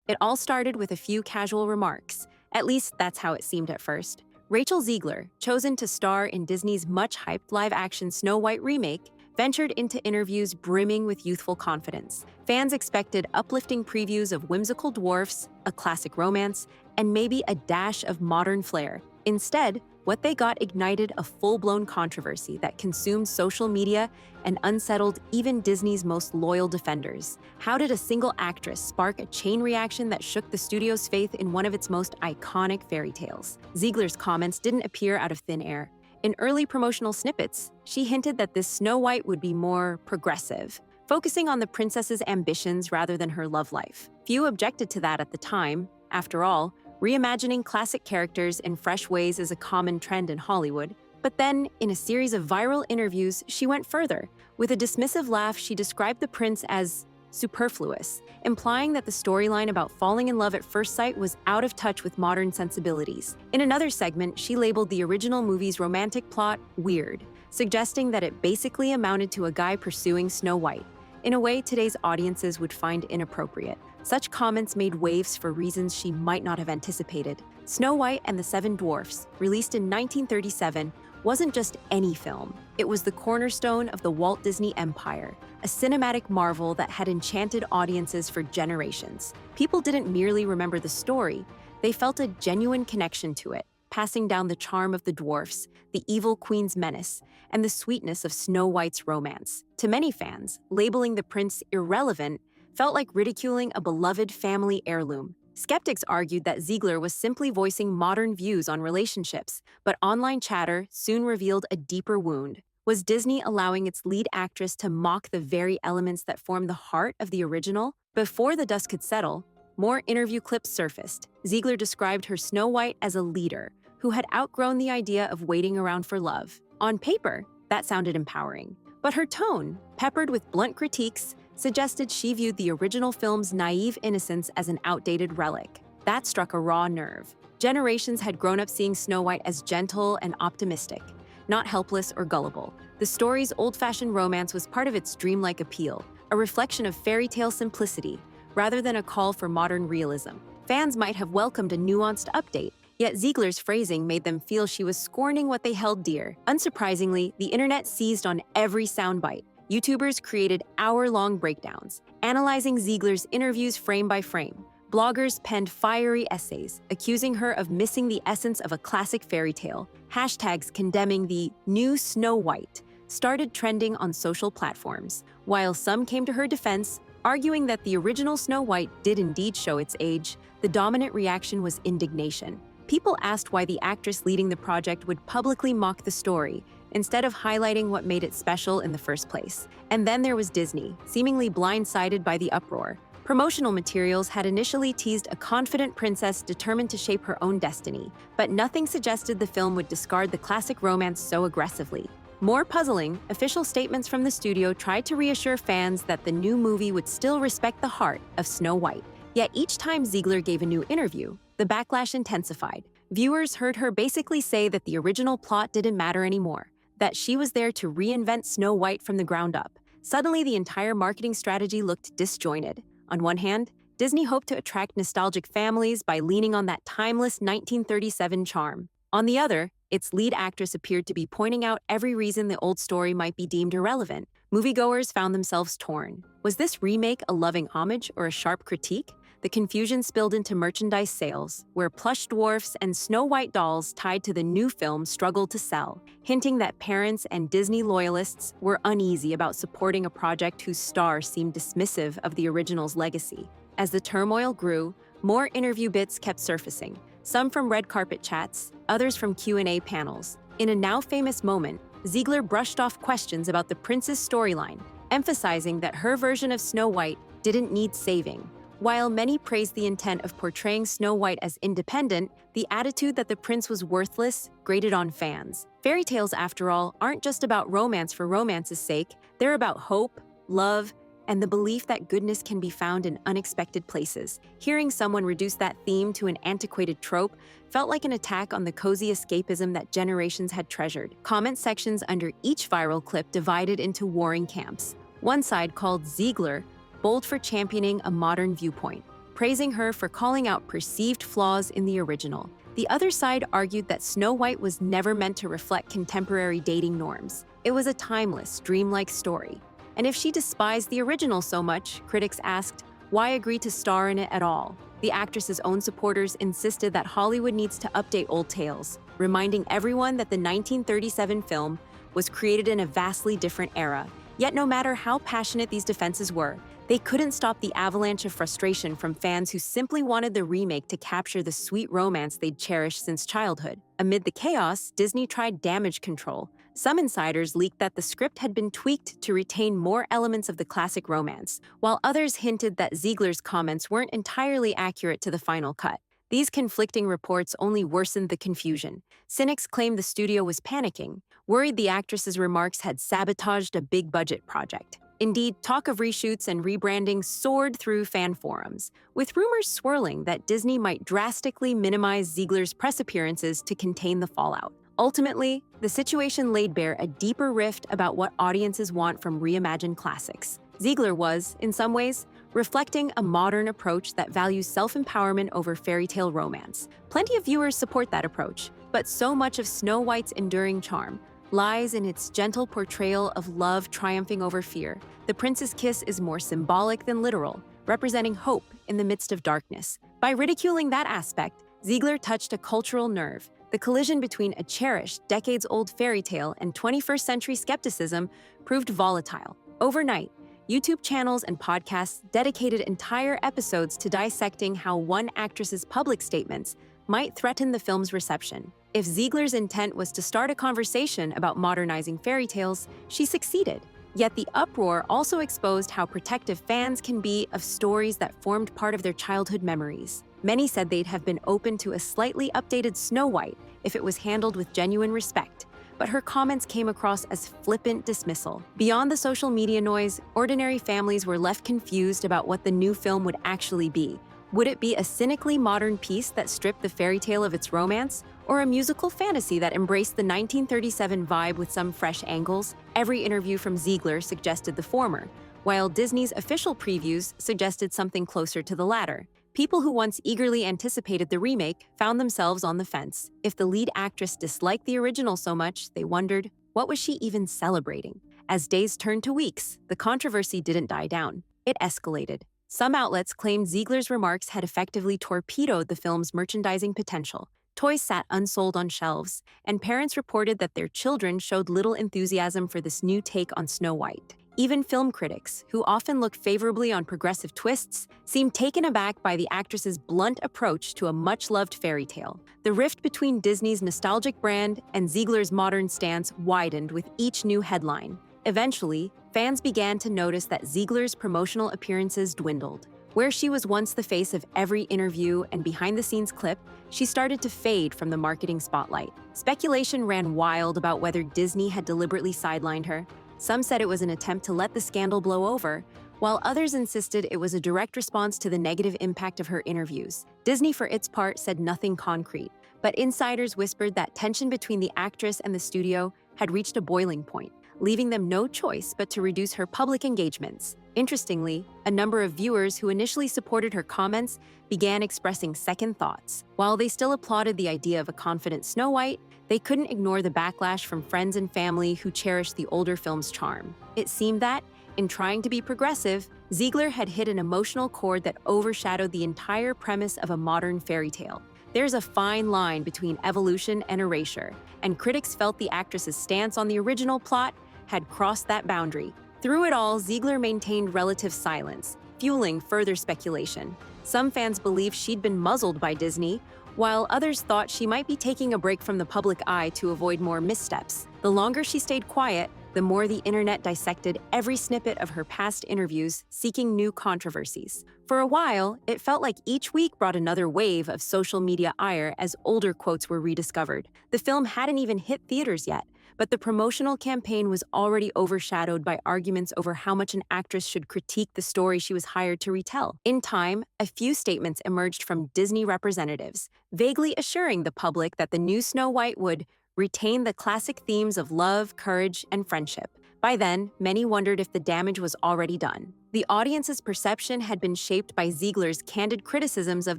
It all started with a few casual remarks. At least that's how it seemed at first. Rachel Zegler, chosen to star in Disney's much-hyped live-action Snow White remake, ventured into interviews brimming with youthful confidence. Fans expected uplifting previews of whimsical dwarfs, a classic romance, and maybe a dash of modern flair. Instead, what they got ignited a full-blown controversy that consumed social media and unsettled even Disney's most loyal defenders. How did a single actress spark a chain reaction that shook the studio's faith in one of its most iconic fairy tales? Ziegler's comments didn't appear out of thin air. In early promotional snippets, she hinted that this Snow White would be more progressive, focusing on the princess's ambitions rather than her love life. Few objected to that at the time. After all, reimagining classic characters in fresh ways is a common trend in Hollywood. But then, in a series of viral interviews, she went further. With a dismissive laugh, she described the prince as superfluous, implying that the storyline about falling in love at first sight was out of touch with modern sensibilities. In another segment, she labeled the original movie's romantic plot weird, suggesting that it basically amounted to a guy pursuing Snow White, in a way today's audiences would find inappropriate. Such comments made waves for reasons she might not have anticipated. Snow White and the Seven Dwarfs, released in 1937, wasn't just any film. It was the cornerstone of the Walt Disney Empire, a cinematic marvel that had enchanted audiences for generations. People didn't merely remember the story, they felt a genuine connection to it, passing down the charm of the dwarfs, the evil queen's menace, and the sweetness of Snow White's romance. To many fans, labeling the prince irrelevant felt like ridiculing a beloved family heirloom. Skeptics argued that Zegler was simply voicing modern views on relationships, but online chatter soon revealed a deeper wound. Was Disney allowing its lead actress to mock the very elements that formed the heart of the original? Before the dust could settle, more interview clips surfaced. Zegler described her Snow White as a leader who had outgrown the idea of waiting around for love. On paper, that sounded empowering. But her tone, peppered with blunt critiques, suggested she viewed the original film's naive innocence as an outdated relic. That struck a raw nerve. Generations had grown up seeing Snow White as gentle and optimistic, not helpless or gullible. The story's old-fashioned romance was part of its dreamlike appeal, a reflection of fairy tale simplicity, rather than a call for modern realism. Fans might have welcomed a nuanced update, yet Ziegler's phrasing made them feel she was scorning what they held dear. Unsurprisingly, the internet seized on every soundbite. YouTubers created hour-long breakdowns, analyzing Ziegler's interviews frame by frame. Bloggers penned fiery essays, accusing her of missing the essence of a classic fairy tale. Hashtags condemning the new Snow White started trending on social platforms, while some came to her defense, arguing that the original Snow White did indeed show its age. The dominant reaction was indignation. People asked why the actress leading the project would publicly mock the story, instead of highlighting what made it special in the first place. And then there was Disney, seemingly blindsided by the uproar. Promotional materials had initially teased a confident princess determined to shape her own destiny, but nothing suggested the film would discard the classic romance so aggressively. More puzzling, official statements from the studio tried to reassure fans that the new movie would still respect the heart of Snow White. Yet each time Zegler gave a new interview, the backlash intensified. Viewers heard her basically say that the original plot didn't matter anymore, that she was there to reinvent Snow White from the ground up. Suddenly, the entire marketing strategy looked disjointed. On one hand, Disney hoped to attract nostalgic families by leaning on that timeless 1937 charm. On the other, its lead actress appeared to be pointing out every reason the old story might be deemed irrelevant. Moviegoers found themselves torn. Was this remake a loving homage or a sharp critique? The confusion spilled into merchandise sales, where plush dwarfs and Snow White dolls tied to the new film struggled to sell, hinting that parents and Disney loyalists were uneasy about supporting a project whose star seemed dismissive of the original's legacy. As the turmoil grew, more interview bits kept surfacing, some from red carpet chats, others from Q&A panels. In a now-famous moment, Zegler brushed off questions about the prince's storyline, emphasizing that her version of Snow White didn't need saving. While many praised the intent of portraying Snow White as independent, the attitude that the prince was worthless grated on fans. Fairy tales, after all, aren't just about romance for romance's sake. They're about hope, love, and the belief that goodness can be found in unexpected places. Hearing someone reduce that theme to an antiquated trope felt like an attack on the cozy escapism that generations had treasured. Comment sections under each viral clip divided into warring camps. One side called Zegler bold for championing a modern viewpoint, praising her for calling out perceived flaws in the original. The other side argued that Snow White was never meant to reflect contemporary dating norms. It was a timeless, dreamlike story. And if she despised the original so much, critics asked, why agree to star in it at all? The actress's own supporters insisted that Hollywood needs to update old tales, reminding everyone that the 1937 film was created in a vastly different era. Yet no matter how passionate these defenses were, they couldn't stop the avalanche of frustration from fans who simply wanted the remake to capture the sweet romance they'd cherished since childhood. Amid the chaos, Disney tried damage control. Some insiders leaked that the script had been tweaked to retain more elements of the classic romance, while others hinted that Zegler's comments weren't entirely accurate to the final cut. These conflicting reports only worsened the confusion. Cynics claimed the studio was panicking, worried the actress's remarks had sabotaged a big-budget project. Indeed, talk of reshoots and rebranding soared through fan forums, with rumors swirling that Disney might drastically minimize Zegler's press appearances to contain the fallout. Ultimately, the situation laid bare a deeper rift about what audiences want from reimagined classics. Zegler was, in some ways, reflecting a modern approach that values self-empowerment over fairy tale romance. Plenty of viewers support that approach, but so much of Snow White's enduring charm lies in its gentle portrayal of love triumphing over fear. The prince's kiss is more symbolic than literal, representing hope in the midst of darkness. By ridiculing that aspect, Zegler touched a cultural nerve. The collision between a cherished, decades-old fairy tale and 21st-century skepticism proved volatile. Overnight, YouTube channels and podcasts dedicated entire episodes to dissecting how one actress's public statements might threaten the film's reception. If Zegler's intent was to start a conversation about modernizing fairy tales, she succeeded. Yet the uproar also exposed how protective fans can be of stories that formed part of their childhood memories. Many said they'd have been open to a slightly updated Snow White if it was handled with genuine respect, but her comments came across as flippant dismissal. Beyond the social media noise, ordinary families were left confused about what the new film would actually be. Would it be a cynically modern piece that stripped the fairy tale of its romance, or a musical fantasy that embraced the 1937 vibe with some fresh angles? Every interview from Zegler suggested the former, while Disney's official previews suggested something closer to the latter. People who once eagerly anticipated the remake found themselves on the fence. If the lead actress disliked the original so much, they wondered, what was she even celebrating? As days turned to weeks, the controversy didn't die down. It escalated. Some outlets claimed Zegler's remarks had effectively torpedoed the film's merchandising potential. Toys sat unsold on shelves, and parents reported that their children showed little enthusiasm for this new take on Snow White. Even film critics, who often look favorably on progressive twists, seemed taken aback by the actress's blunt approach to a much-loved fairy tale. The rift between Disney's nostalgic brand and Zegler's modern stance widened with each new headline. Eventually, fans began to notice that Zegler's promotional appearances dwindled. Where she was once the face of every interview and behind-the-scenes clip, she started to fade from the marketing spotlight. Speculation ran wild about whether Disney had deliberately sidelined her. Some said it was an attempt to let the scandal blow over, while others insisted it was a direct response to the negative impact of her interviews. Disney, for its part, said nothing concrete, but insiders whispered that tension between the actress and the studio had reached a boiling point, leaving them no choice but to reduce her public engagements. Interestingly, a number of viewers who initially supported her comments began expressing second thoughts. While they still applauded the idea of a confident Snow White, they couldn't ignore the backlash from friends and family who cherished the older film's charm. It seemed that, in trying to be progressive, Zegler had hit an emotional chord that overshadowed the entire premise of a modern fairy tale. There's a fine line between evolution and erasure, and critics felt the actress's stance on the original plot had crossed that boundary. Through it all, Zegler maintained relative silence, fueling further speculation. Some fans believed she'd been muzzled by Disney, while others thought she might be taking a break from the public eye to avoid more missteps. The longer she stayed quiet, the more the internet dissected every snippet of her past interviews, seeking new controversies. For a while, it felt like each week brought another wave of social media ire as older quotes were rediscovered. The film hadn't even hit theaters yet, but the promotional campaign was already overshadowed by arguments over how much an actress should critique the story she was hired to retell. In time, a few statements emerged from Disney representatives, vaguely assuring the public that the new Snow White would retain the classic themes of love, courage, and friendship. By then, many wondered if the damage was already done. The audience's perception had been shaped by Ziegler's candid criticisms of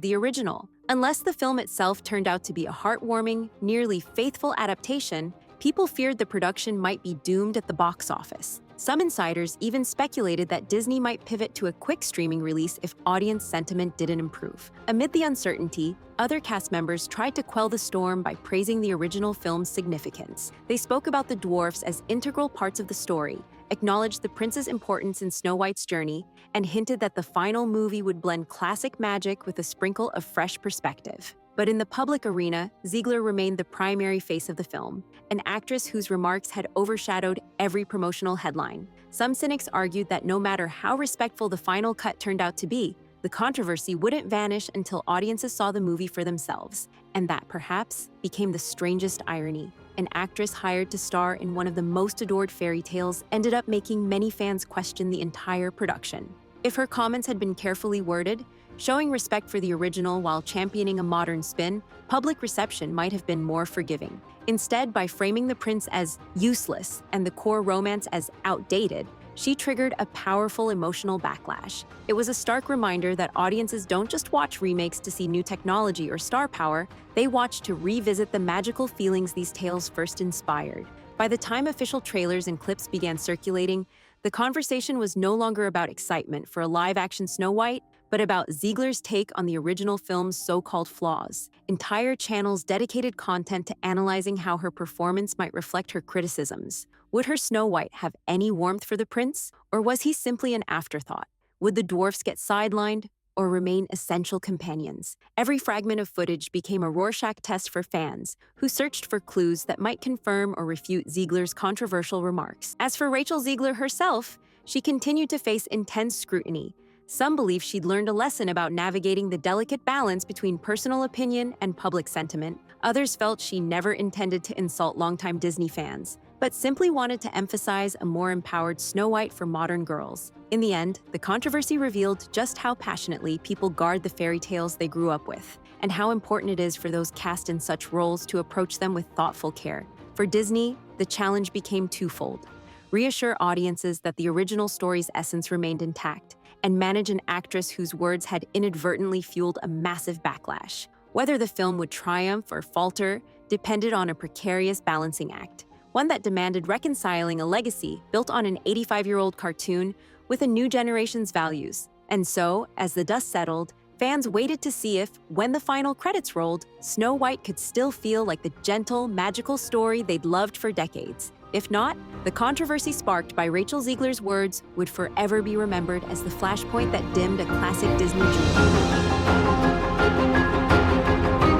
the original. Unless the film itself turned out to be a heartwarming, nearly faithful adaptation, people feared the production might be doomed at the box office. Some insiders even speculated that Disney might pivot to a quick streaming release if audience sentiment didn't improve. Amid the uncertainty, other cast members tried to quell the storm by praising the original film's significance. They spoke about the dwarfs as integral parts of the story, acknowledged the prince's importance in Snow White's journey, and hinted that the final movie would blend classic magic with a sprinkle of fresh perspective. But in the public arena, Zegler remained the primary face of the film, an actress whose remarks had overshadowed every promotional headline. Some cynics argued that no matter how respectful the final cut turned out to be, the controversy wouldn't vanish until audiences saw the movie for themselves. And that, perhaps, became the strangest irony. An actress hired to star in one of the most adored fairy tales ended up making many fans question the entire production. If her comments had been carefully worded, showing respect for the original while championing a modern spin, public reception might have been more forgiving. Instead, by framing the prince as useless and the core romance as outdated, she triggered a powerful emotional backlash. It was a stark reminder that audiences don't just watch remakes to see new technology or star power, they watch to revisit the magical feelings these tales first inspired. By the time official trailers and clips began circulating, the conversation was no longer about excitement for a live-action Snow White, but about Ziegler's take on the original film's so-called flaws. Entire channels dedicated content to analyzing how her performance might reflect her criticisms. Would her Snow White have any warmth for the prince, or was he simply an afterthought? Would the dwarfs get sidelined, or remain essential companions? Every fragment of footage became a Rorschach test for fans, who searched for clues that might confirm or refute Ziegler's controversial remarks. As for Rachel Zegler herself, she continued to face intense scrutiny. Some believe she'd learned a lesson about navigating the delicate balance between personal opinion and public sentiment. Others felt she never intended to insult longtime Disney fans, but simply wanted to emphasize a more empowered Snow White for modern girls. In the end, the controversy revealed just how passionately people guard the fairy tales they grew up with, and how important it is for those cast in such roles to approach them with thoughtful care. For Disney, the challenge became twofold: reassure audiences that the original story's essence remained intact, and manage an actress whose words had inadvertently fueled a massive backlash. Whether the film would triumph or falter depended on a precarious balancing act, one that demanded reconciling a legacy built on an 85-year-old cartoon with a new generation's values. And so, as the dust settled, fans waited to see if, when the final credits rolled, Snow White could still feel like the gentle, magical story they'd loved for decades. If not, the controversy sparked by Rachel Zegler's words would forever be remembered as the flashpoint that dimmed a classic Disney dream.